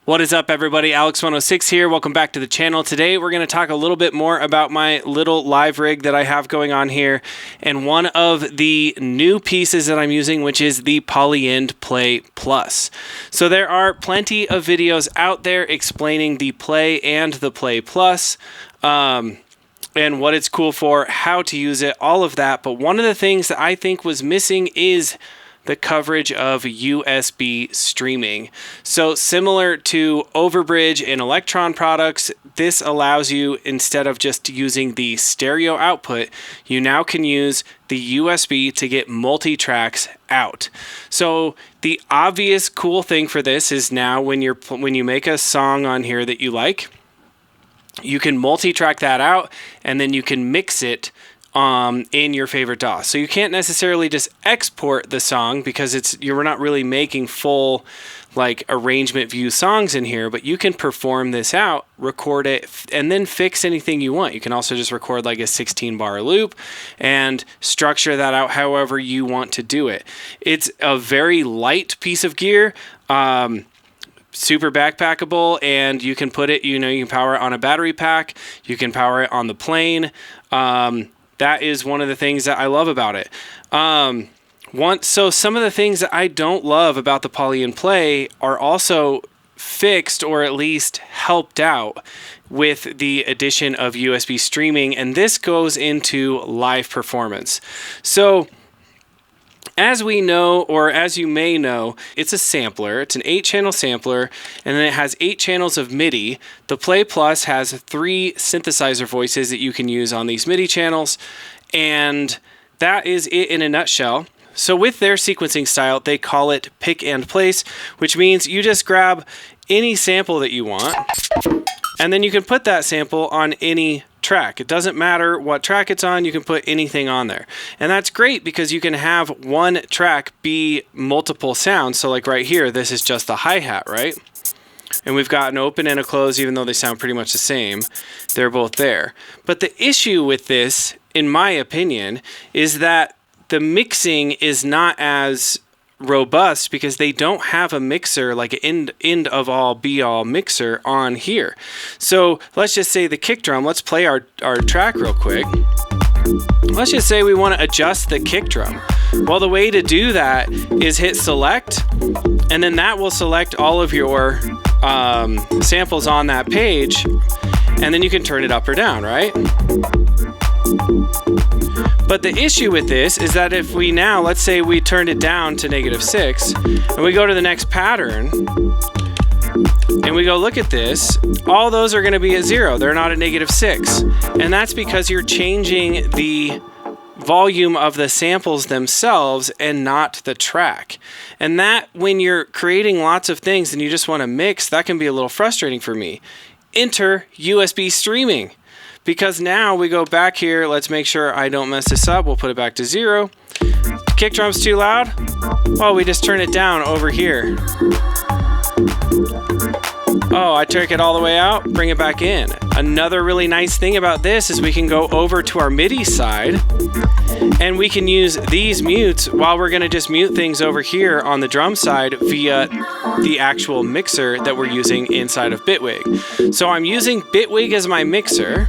What is up, everybody? Alex106 here. Welcome back to the channel. Today we're going to talk a little bit more about my little live rig that I have going on here, and one of the new pieces that I'm using, which is the Polyend Play Plus. So there are plenty of videos out there explaining the Play and the Play Plus, and what it's cool for, how to use it, all of that. But one of the things that I think was missing is the coverage of USB streaming. So similar to Overbridge and Electron products, this allows you, instead of just using the stereo output, you now can use the USB to get multi-tracks out. So the obvious cool thing for this is now when you make a song on here that you like, you can multi-track that out, and then you can mix it in your favorite DAW. So you can't necessarily just export the song because you're not really making full like arrangement view songs in here, but you can perform this out, record it, and then fix anything you want. You can also just record like a 16-bar loop and structure that out however you want to do it. It's a very light piece of gear, super backpackable, and you can put it, you can power it on a battery pack, you can power it on the plane. That is one of the things that I love about it. So some of the things that I don't love about the Polyend Play are also fixed, or at least helped out, with the addition of USB streaming, and this goes into live performance. So as we know, or as you may know, it's a sampler. It's an 8-channel sampler, and then it has 8 channels of MIDI. The Play Plus has 3 synthesizer voices that you can use on these MIDI channels, and that is it in a nutshell. So with their sequencing style, they call it pick and place, which means you just grab any sample that you want, and then you can put that sample on any track. It doesn't matter what track it's on, you can put anything on there. And that's great because you can have one track be multiple sounds. So like right here, this is just the hi-hat, right? And we've got an open and a close, even though they sound pretty much the same. They're both there. But the issue with this, in my opinion, is that the mixing is not as robust because they don't have a mixer, like an end of all be all mixer on here. So let's just say the kick drum, let's play our track real quick. Let's just say we want to adjust the kick drum. Well, the way to do that is hit select, and then that will select all of your samples on that page, and then you can turn it up or down, right? But the issue with this is that if we now, let's say we turned it down to -6, and we go to the next pattern, and we go look at this, all those are going to be at 0. They're not at -6. And that's because you're changing the volume of the samples themselves and not the track. And that, when you're creating lots of things and you just want to mix, that can be a little frustrating for me. Enter USB streaming. Because now we go back here, let's make sure I don't mess this up. We'll put it back to 0. Kick drum's too loud. Well, we just turn it down over here. Oh, I took it all the way out, bring it back in. Another really nice thing about this is we can go over to our MIDI side, and we can use these mutes while we're gonna just mute things over here on the drum side via the actual mixer that we're using inside of Bitwig. So I'm using Bitwig as my mixer,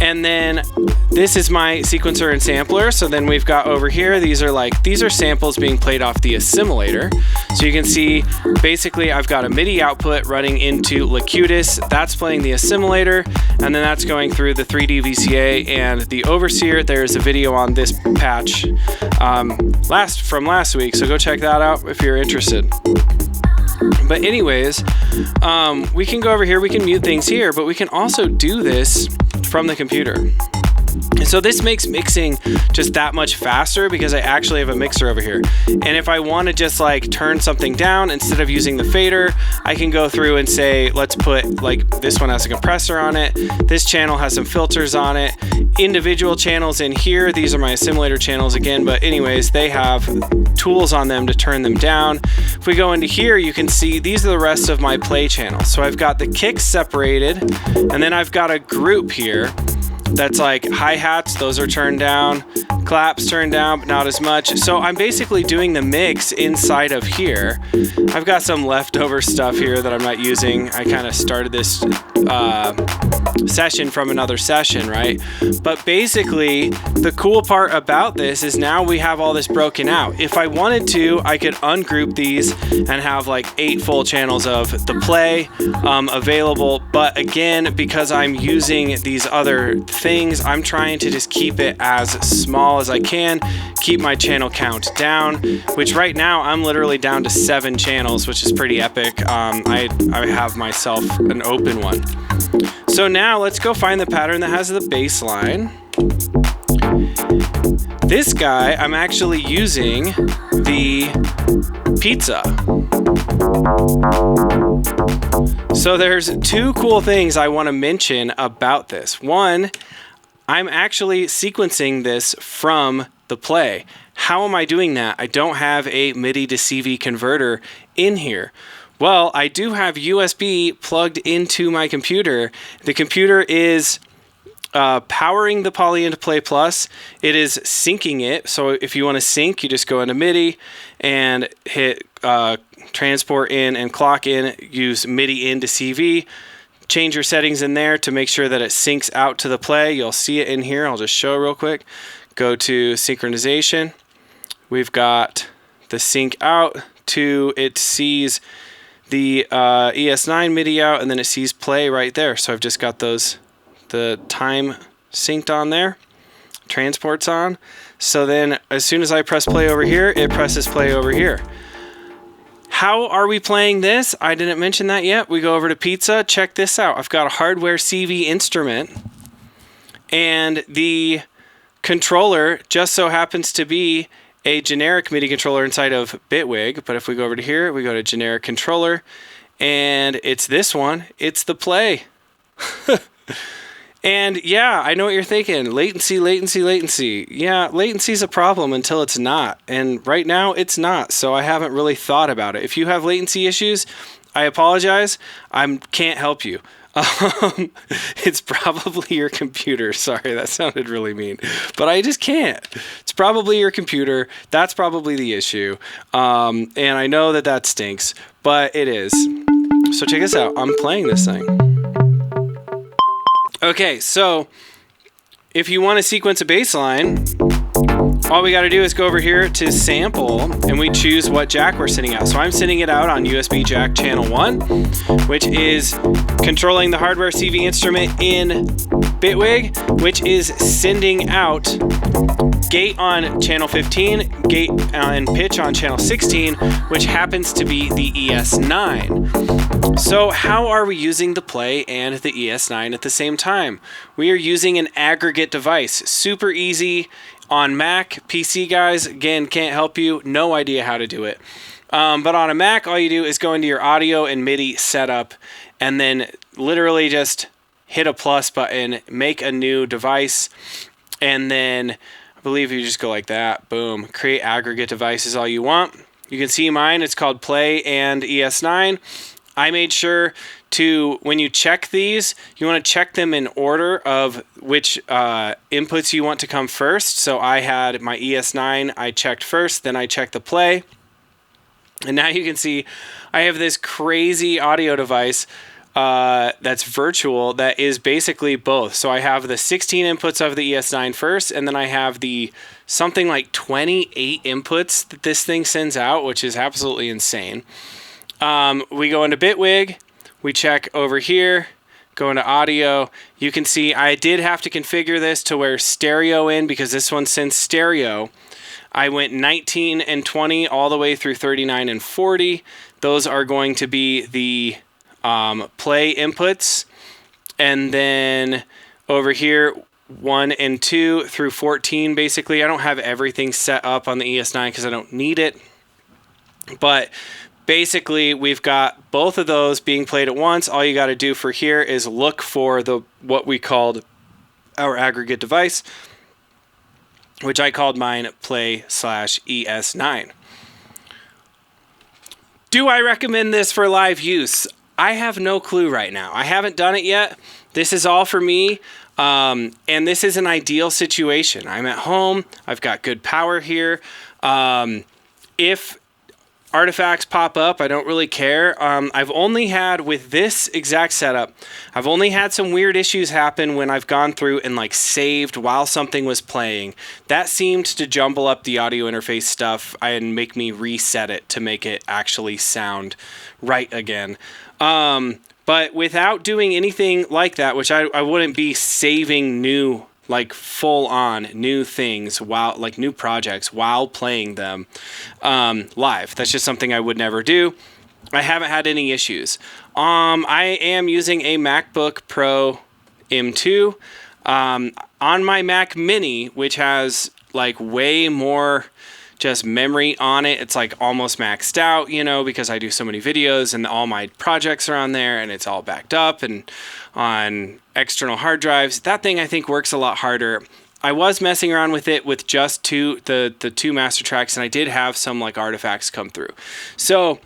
and then this is my sequencer and sampler. So then we've got over here, these are samples being played off the assimilator. So you can see, basically I've got a MIDI output running into Locutus, that's playing the assimilator, and then that's going through the 3D VCA and the Overseer. There's a video on this patch from last week, so go check that out if you're interested. But anyways, we can go over here, we can mute things here, but we can also do this from the computer. And so this makes mixing just that much faster because I actually have a mixer over here. And if I want to just like turn something down, instead of using the fader, I can go through and say, let's put, like, this one has a compressor on it, this channel has some filters on it, individual channels in here, these are my assimilator channels again, but anyways, they have tools on them to turn them down. If we go into here, you can see these are the rest of my play channels. So I've got the kicks separated, and then I've got a group here. That's like hi-hats, those are turned down, claps turned down, but not as much. So I'm basically doing the mix inside of here. I've got some leftover stuff here that I'm not using. I kind of started this session from another session, right? But basically, the cool part about this is now we have all this broken out. If I wanted to, I could ungroup these and have like 8 full channels of the play available. But again, because I'm using these other things, I'm trying to just keep it as small as I can, keep my channel count down, which right now I'm literally down to 7 channels, which is pretty epic. I have myself an open one. So now let's go find the pattern that has the bass line. This guy, I'm actually using the pizza. So there's 2 cool things I want to mention about this. One, I'm actually sequencing this from the play. How am I doing that? I don't have a MIDI to CV converter in here. Well, I do have USB plugged into my computer. The computer is powering the Polyend Play Plus. It is syncing it. So if you want to sync, you just go into MIDI and hit transport in and clock in, use MIDI in to CV. Change your settings in there to make sure that it syncs out to the play. You'll see it in here. I'll just show real quick. Go to synchronization. We've got the sync out to, it sees the ES9 MIDI out, and then it sees play right there. So I've just got those, the time synced on there, transports on. So then as soon as I press play over here, it presses play over here. How are we playing this? I didn't mention that yet. We go over to pizza. Check this out. I've got a hardware CV instrument, and the controller just so happens to be a generic MIDI controller inside of Bitwig. But if we go over to here, we go to generic controller, and it's this one. It's the play. And yeah, I know what you're thinking. Latency, latency, latency. Yeah, latency is a problem until it's not. And right now it's not. So I haven't really thought about it. If you have latency issues, I apologize. I can't help you. It's probably your computer. Sorry, that sounded really mean. But I just can't. It's probably your computer. That's probably the issue. And I know that that stinks, but it is. So check this out. I'm playing this thing. Okay, so if you want to sequence a bass line, all we got to do is go over here to sample, and we choose what jack we're sending out. So I'm sending it out on USB jack channel 1, which is controlling the hardware CV instrument in Bitwig, which is sending out gate on channel 15, gate and pitch on channel 16, which happens to be the ES9. So how are we using the play and the ES9 at the same time? We are using an aggregate device. Super easy on Mac. PC guys, again, can't help you. No idea how to do it. But on a Mac, all you do is go into your audio and MIDI setup, and then literally just hit a plus button, make a new device, and then I believe you just go like that. Boom. Create aggregate devices all you want. You can see mine. It's called Play and ES9. I made sure to, when you check these, you want to check them in order of which inputs you want to come first. So I had my ES9, I checked first, then I checked the play. And now you can see I have this crazy audio device that's virtual that is basically both. So I have the 16 inputs of the ES9 first, and then I have the something like 28 inputs that this thing sends out, which is absolutely insane. We go into Bitwig, we check over here, go into audio. You can see I did have to configure this to where stereo in, because this one sends stereo. I went 19 and 20 all the way through 39 and 40. Those are going to be the play inputs. And then over here, 1 and 2 through 14, basically. I don't have everything set up on the ES9 because I don't need it. But basically, we've got both of those being played at once. All you got to do for here is look for the what we called our aggregate device, which I called mine Play/ES9. Do I recommend this for live use? I have no clue right now. I haven't done it yet. This is all for me. And this is an ideal situation. I'm at home. I've got good power here. If artifacts pop up, I don't really care. I've only had, with this exact setup, I've only had some weird issues happen when I've gone through and like saved while something was playing. That seemed to jumble up the audio interface stuff and make me reset it to make it actually sound right again. But without doing anything like that, which I wouldn't be saving new, like full on new things while, like new projects while playing them live. That's just something I would never do. I haven't had any issues. I am using a MacBook Pro M2 on my Mac Mini, which has like way more just memory on it. It's like almost maxed out, you know, because I do so many videos and all my projects are on there and it's all backed up and on external hard drives. That thing I think works a lot harder. I was messing around with it with just the two master tracks, and I did have some like artifacts come through. So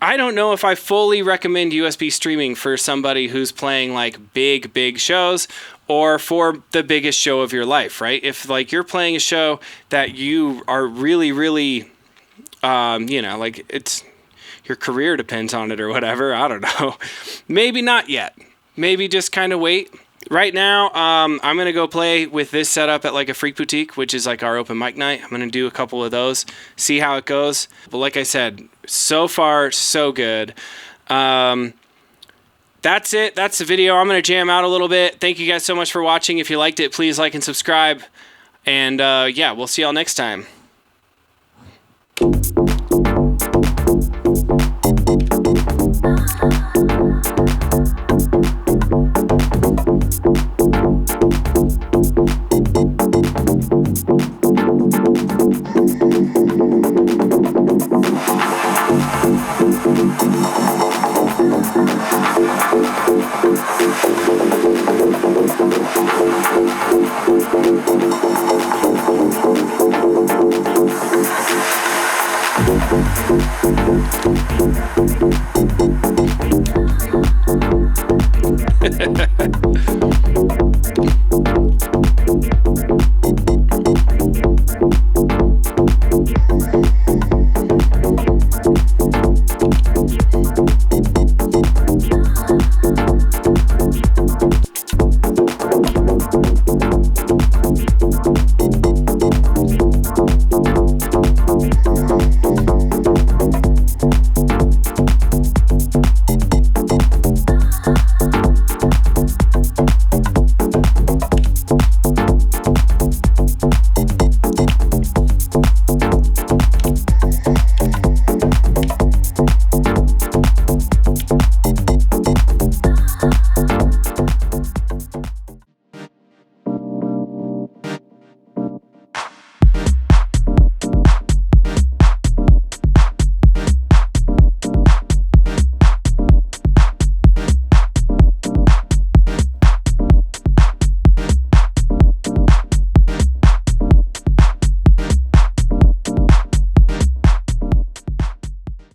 I don't know if I fully recommend USB streaming for somebody who's playing like big shows or for the biggest show of your life, right? If like you're playing a show that you are really, you know, like it's your career depends on it or whatever, I don't know. Maybe not yet. Maybe just kind of wait. Right now, I'm going to go play with this setup at like a Freak Boutique, which is like our open mic night. I'm going to do a couple of those, see how it goes. But like I said, so far, so good. That's it. That's the video. I'm going to jam out a little bit. Thank you guys so much for watching. If you liked it, please like and subscribe. And yeah, we'll see y'all next time.